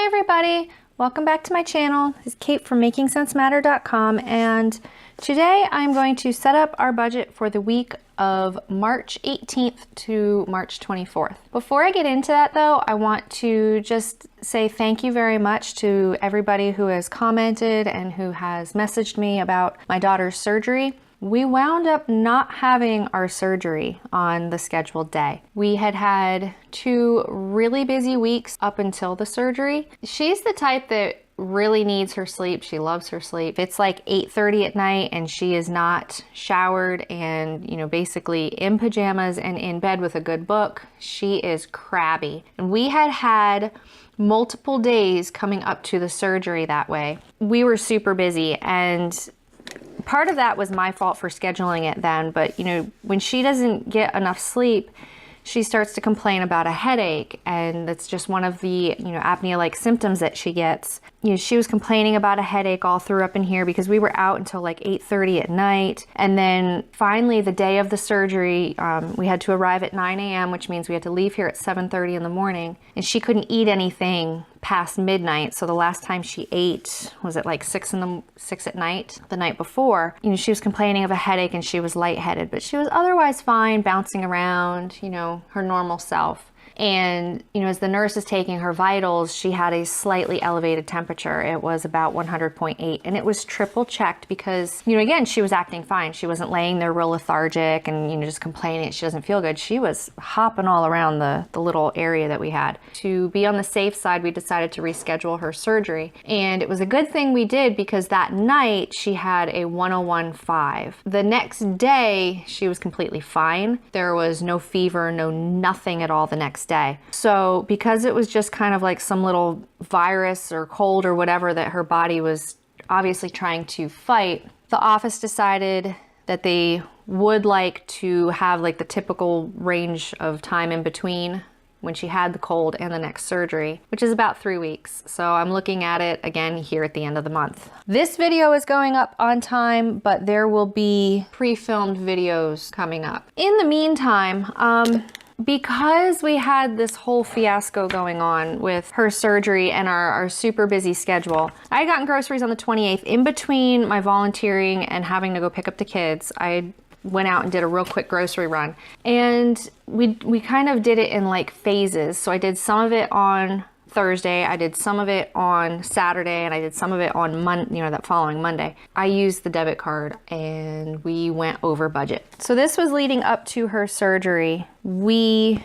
Hi everybody, welcome back to my channel. This is Kate from MakingSenseMatter.com, and today I'm going to set up our budget for the week of March 18th to March 24th. Before I get into that though, I want to just say thank you very much to everybody who has commented and who has messaged me about my daughter's surgery. We wound up not having our surgery on the scheduled day. We had had 2 really busy weeks up until the surgery. She's the type that really needs her sleep. She loves her sleep. It's like 8:30 at night and she is not showered and, basically in pajamas and in bed with a good book. She is crabby. And we had had multiple days coming up to the surgery that way. We were super busy, and part of that was my fault for scheduling it then, but when she doesn't get enough sleep, she starts to complain about a headache, and that's just one of the apnea-like symptoms that she gets. She was complaining about a headache all through up in here because we were out until like 8:30 at night, and then finally the day of the surgery, we had to arrive at 9 a.m., which means we had to leave here at 7:30 in the morning, and she couldn't eat anything past midnight. So the last time she ate was at like 6 at night the night before. She was complaining of a headache and she was lightheaded, but she was otherwise fine, bouncing around, her normal self. And as the nurse is taking her vitals, she had a slightly elevated temperature. It was about 100.8, and it was triple checked because again, she was acting fine. She wasn't laying there real lethargic and just complaining she doesn't feel good. She was hopping all around the little area that we had. To be on the safe side, we decided to reschedule her surgery, and it was a good thing we did because that night she had a 101.5. The next day she was completely fine. There was no fever, no nothing at all the next day. So because it was just kind of like some little virus or cold or whatever that her body was obviously trying to fight, the office decided that they would like to have like the typical range of time in between when she had the cold and the next surgery, which is about 3 weeks. So I'm looking at it again here at the end of the month. This video is going up on time, but there will be pre-filmed videos coming up. In the meantime, because we had this whole fiasco going on with her surgery and our super busy schedule, I had gotten groceries on the 28th. In between my volunteering and having to go pick up the kids, I went out and did a real quick grocery run. And we kind of did it in like phases. So I did some of it on Thursday, I did some of it on Saturday, and I did some of it on that following Monday. I used the debit card and we went over budget. So this was leading up to her surgery. You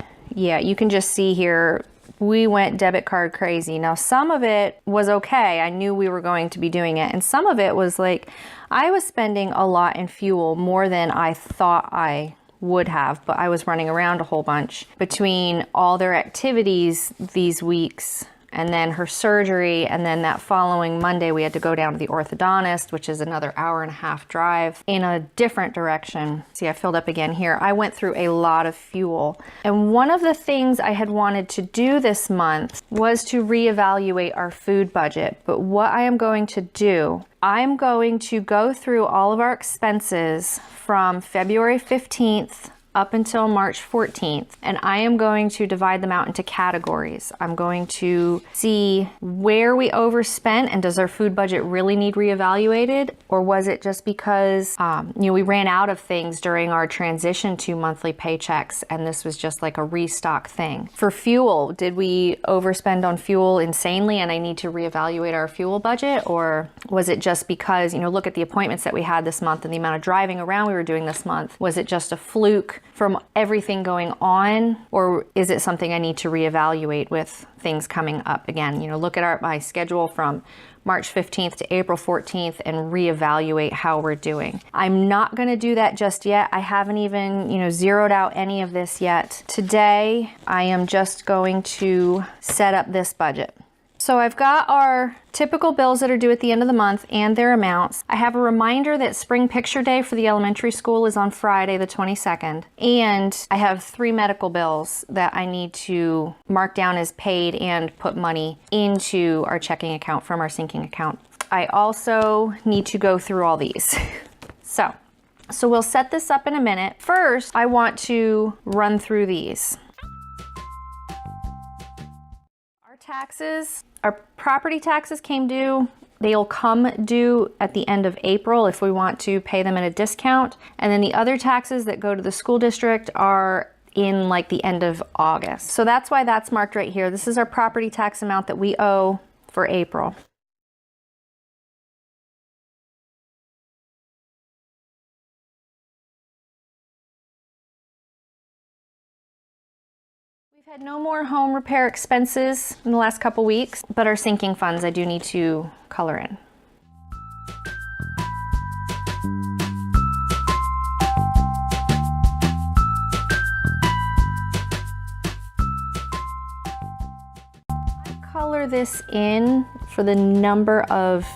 can just see here, we went debit card crazy. Now some of it was okay. I knew we were going to be doing it. And some of it was like, I was spending a lot in fuel, more than I thought I would have, but I was running around a whole bunch between all their activities these weeks, and then her surgery, and then that following Monday we had to go down to the orthodontist, which is another 1.5-hour drive in a different direction. See, I filled up again here. I went through a lot of fuel, and one of the things I had wanted to do this month was to reevaluate our food budget. But what I am going to do, I'm going to go through all of our expenses from February 15th up until March 14th, and I am going to divide them out into categories. I'm going to see where we overspent, and does our food budget really need reevaluated, or was it just because we ran out of things during our transition to monthly paychecks and this was just like a restock thing. For fuel, did we overspend on fuel insanely and I need to reevaluate our fuel budget, or was it just because look at the appointments that we had this month and the amount of driving around we were doing this month? Was it just a fluke from everything going on, or is it something I need to reevaluate with things coming up again? Look at my schedule from March 15th to April 14th and reevaluate how we're doing. I'm not going to do that just yet. I haven't even, zeroed out any of this yet. Today, I am just going to set up this budget. So I've got our typical bills that are due at the end of the month and their amounts. I have a reminder that spring picture day for the elementary school is on Friday the 22nd. And I have 3 medical bills that I need to mark down as paid and put money into our checking account from our sinking account. I also need to go through all these. So we'll set this up in a minute. First, I want to run through these. Taxes Our property taxes came due. They'll come due at the end of April if we want to pay them at a discount. And then the other taxes that go to the school district are in like the end of August. So that's why that's marked right here. This is our property tax amount that we owe for April. We've had no more home repair expenses in the last couple weeks, but our sinking funds I do need to color in. Color this in for the number of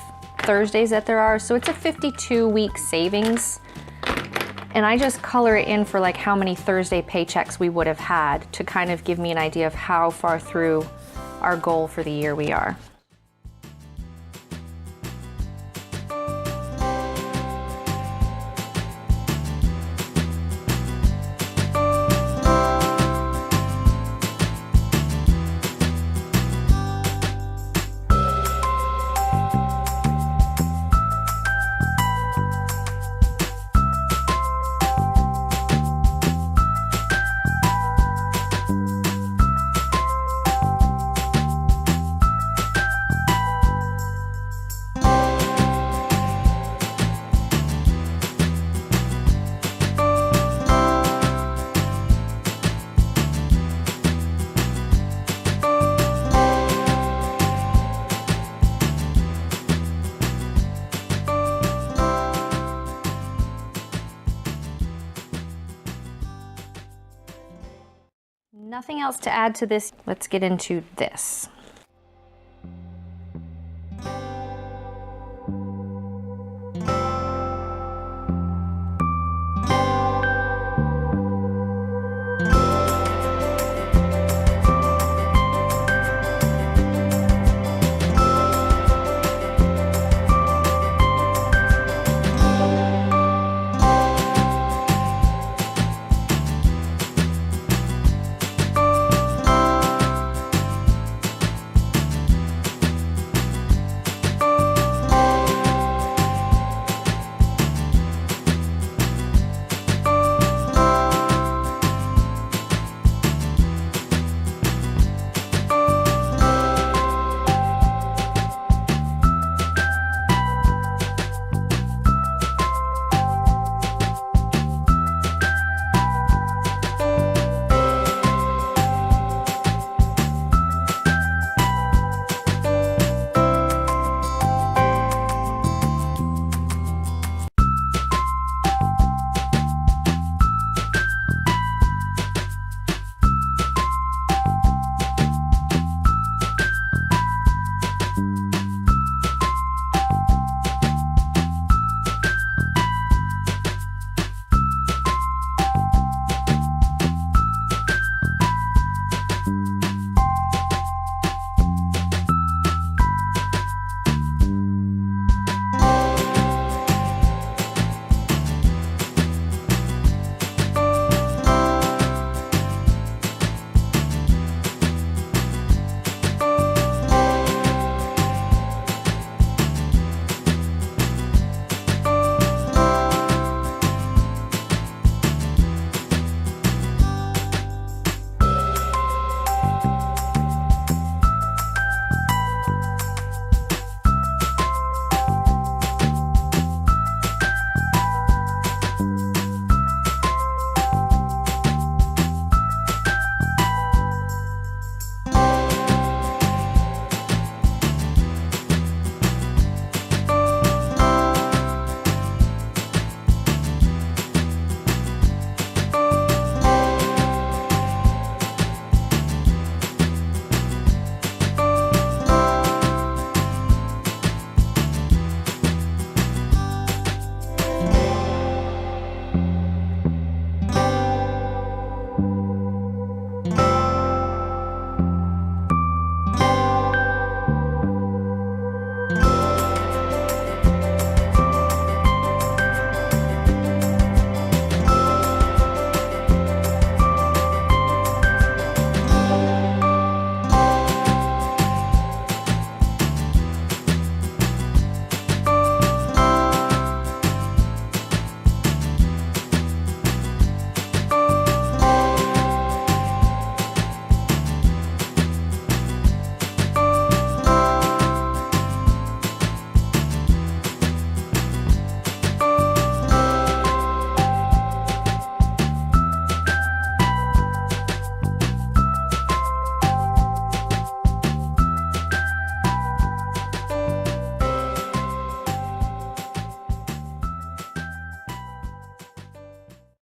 Thursdays that there are. So it's a 52-week savings. And I just color it in for like how many Thursday paychecks we would have had to kind of give me an idea of how far through our goal for the year we are. Nothing else to add to this. Let's get into this.